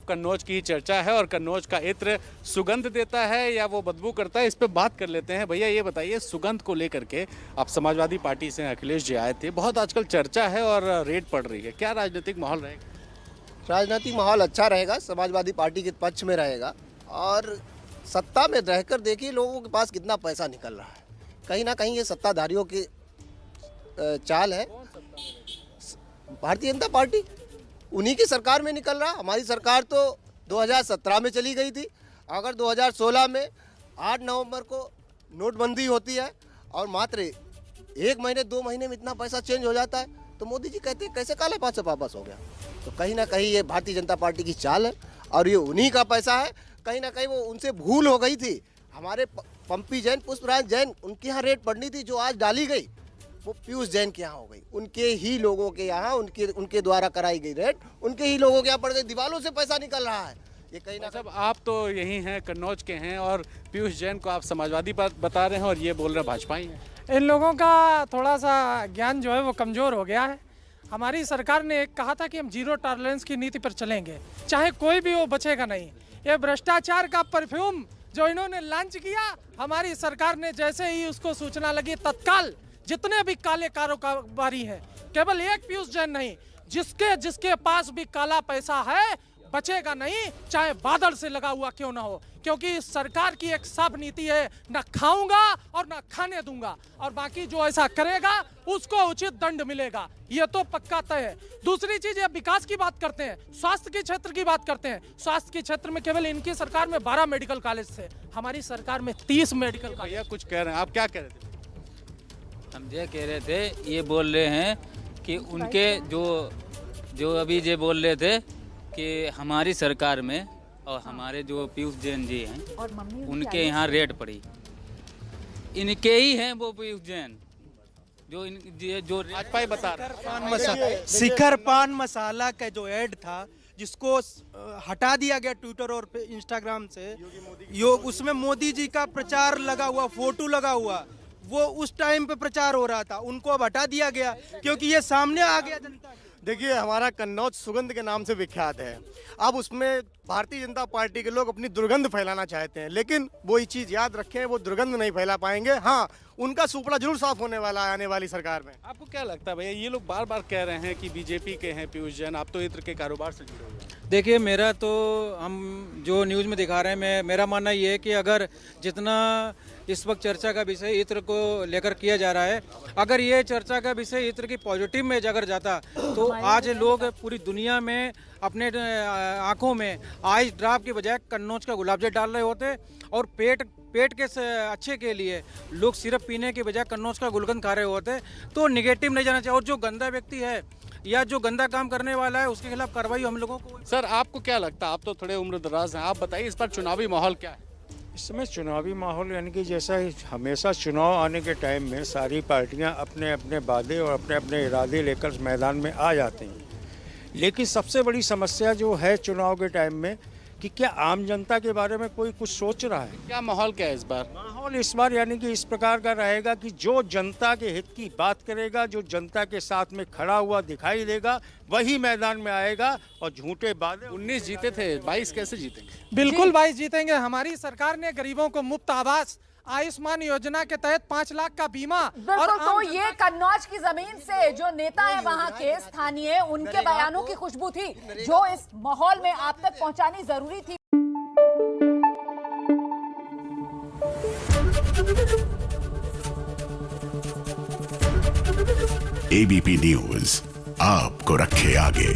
कन्नौज की ही चर्चा है और कन्नौज का इत्र सुगंध देता है या वो बदबू करता है, इस पे बात कर लेते हैं। भैया ये बताइए, सुगंध को लेकर के आप समाजवादी पार्टी से अखिलेश जी आए थे, बहुत आजकल चर्चा है और रेड पड़ रही है, क्या राजनीतिक माहौल रहेगा? राजनीतिक माहौल अच्छा रहेगा, समाजवादी पार्टी के पक्ष में रहेगा। और सत्ता में रहकर देखिए लोगों के पास कितना पैसा निकल रहा है। कहीं ना कहीं ये सत्ताधारियों की चाल है। भारतीय जनता पार्टी उन्हीं की सरकार में निकल रहा। हमारी सरकार तो 2017 में चली गई थी। अगर 2016 में 8 नवंबर को नोटबंदी होती है और मात्र 1 महीने 2 महीने में इतना पैसा चेंज हो जाता है, तो मोदी जी कहते हैं कैसे काले पैसे वापस हो गया। तो कहीं ना कहीं ये भारतीय जनता पार्टी की चाल है और ये उन्हीं का पैसा है। कहीं ना कहीं वो उनसे भूल हो गई थी। हमारे पंपी जैन, पुष्पराज जैन, उनके यहाँ रेट पड़नी थी, जो आज डाली गई वो पीयूष जैन के यहाँ हो गई। उनके ही लोगों के यहाँ उनके द्वारा कराई गई रेट उनके ही लोगों के यहाँ पड़ गई। दीवालों से पैसा निकल रहा है। ये कहीं ना सब आप तो यही हैं, कन्नौज के हैं, और पीयूष जैन को आप समाजवादी बता रहे हैं और ये बोल रहे हैं भाजपा ही है। इन लोगों का थोड़ा सा ज्ञान जो है वो कमज़ोर हो गया है। हमारी सरकार ने एक कहा था कि हम जीरो टॉलरेंस की नीति पर चलेंगे, चाहे कोई भी वो बचेगा नहीं। ये भ्रष्टाचार का परफ्यूम जो इन्होंने लॉन्च किया, हमारी सरकार ने जैसे ही उसको सूचना लगी तत्काल जितने भी काले कारोबारी हैं, केवल एक पीयूष जैन नहीं, जिसके पास भी काला पैसा है बचेगा नहीं, चाहे बादल से लगा हुआ क्यों ना हो। क्योंकि सरकार की एक साफ नीति है, न खाऊंगा और न खाने दूंगा, और बाकी जो ऐसा करेगा उसको उचित दंड मिलेगा, ये तो पक्का तय है। दूसरी चीज, ये विकास की बात करते हैं, स्वास्थ्य के क्षेत्र की बात करते हैं। स्वास्थ्य के क्षेत्र में केवल इनकी सरकार में 12 मेडिकल कॉलेज थे, हमारी सरकार में 30 मेडिकल कॉलेज। भैया कुछ कह रहे हैं, आप क्या कह रहे थे? हम ये कह रहे थे, ये बोल रहे हैं कि उनके जो अभी ये बोल रहे थे कि हमारी सरकार में और हमारे जो पीयूष जैन जी हैं उनके यहाँ रेड पड़ी, इनके ही हैं वो पीयूष जैन जो भाजपा ही बता रहे हैं। शिखर पान मसाला का जो ऐड था जिसको हटा दिया गया ट्विटर और इंस्टाग्राम से, उसमें मोदी जी का प्रचार लगा हुआ, फोटो लगा हुआ, वो उस टाइम पे प्रचार हो रहा था, उनको अब हटा दिया गया क्योंकि ये सामने आ गया जनता। देखिए, हमारा कन्नौज सुगंध के नाम से विख्यात है। अब उसमें भारतीय जनता पार्टी के लोग अपनी दुर्गंध फैलाना चाहते हैं, लेकिन वो ये चीज़ याद रखें, वो दुर्गंध नहीं फैला पाएंगे। हाँ, उनका सुपड़ा जरूर साफ होने वाला है आने वाली सरकार में। आपको क्या लगता है भैया, ये लोग बार बार कह रहे हैं कि बीजेपी के हैं पीयूष जैन, आप तो इत्र के कारोबार से जुड़े हुए हैं। देखिए, मेरा तो हम जो न्यूज़ में दिखा रहे हैं, मेरा मानना ये है कि अगर जितना इस वक्त चर्चा का विषय इत्र को लेकर किया जा रहा है, अगर ये चर्चा का विषय इत्र की पॉजिटिव में अगर जाता तो आज लोग पूरी दुनिया में अपने आंखों में आइस ड्रॉप के बजाय कन्नौज का गुलाब जल डाल रहे होते, और पेट के अच्छे के लिए लोग सिर्फ पीने के बजाय कन्नौज का गुलकंद खा रहे होते। तो निगेटिव नहीं जाना चाहिए, और जो गंदा व्यक्ति है या जो गंदा काम करने वाला है उसके खिलाफ कार्रवाई हम लोगों को। सर, आपको क्या लगता है, आप तो थोड़े उम्र दराज हैं, आप बताइए इस पर चुनावी माहौल क्या है? इस समय चुनावी माहौल यानी कि जैसा हमेशा चुनाव आने के टाइम में सारी पार्टियां अपने अपने वादे और अपने अपने इरादे लेकर मैदान में आ जाती हैं, लेकिन सबसे बड़ी समस्या जो है चुनाव के टाइम में कि क्या आम जनता के बारे में कोई कुछ सोच रहा है? क्या माहौल क्या है इस बार? माहौल इस बार यानी कि इस प्रकार का रहेगा कि जो जनता के हित की बात करेगा, जो जनता के साथ में खड़ा हुआ दिखाई देगा, वही मैदान में आएगा। और झूठे वादे 19 जीते थे, 22 कैसे जीतेंगे? बिल्कुल 22 जीतेंगे। हमारी सरकार ने गरीबों को मुफ्त आवास, आयुष्मान योजना के तहत 5 लाख का बीमा। बिल्कुल, तो ये कन्नौज की जमीन से जो नेता है वहां के स्थानीय, उनके बयानों की खुशबू थी जो इस माहौल में आप तक पहुंचानी जरूरी थी। एबीपी न्यूज आपको रखे आगे।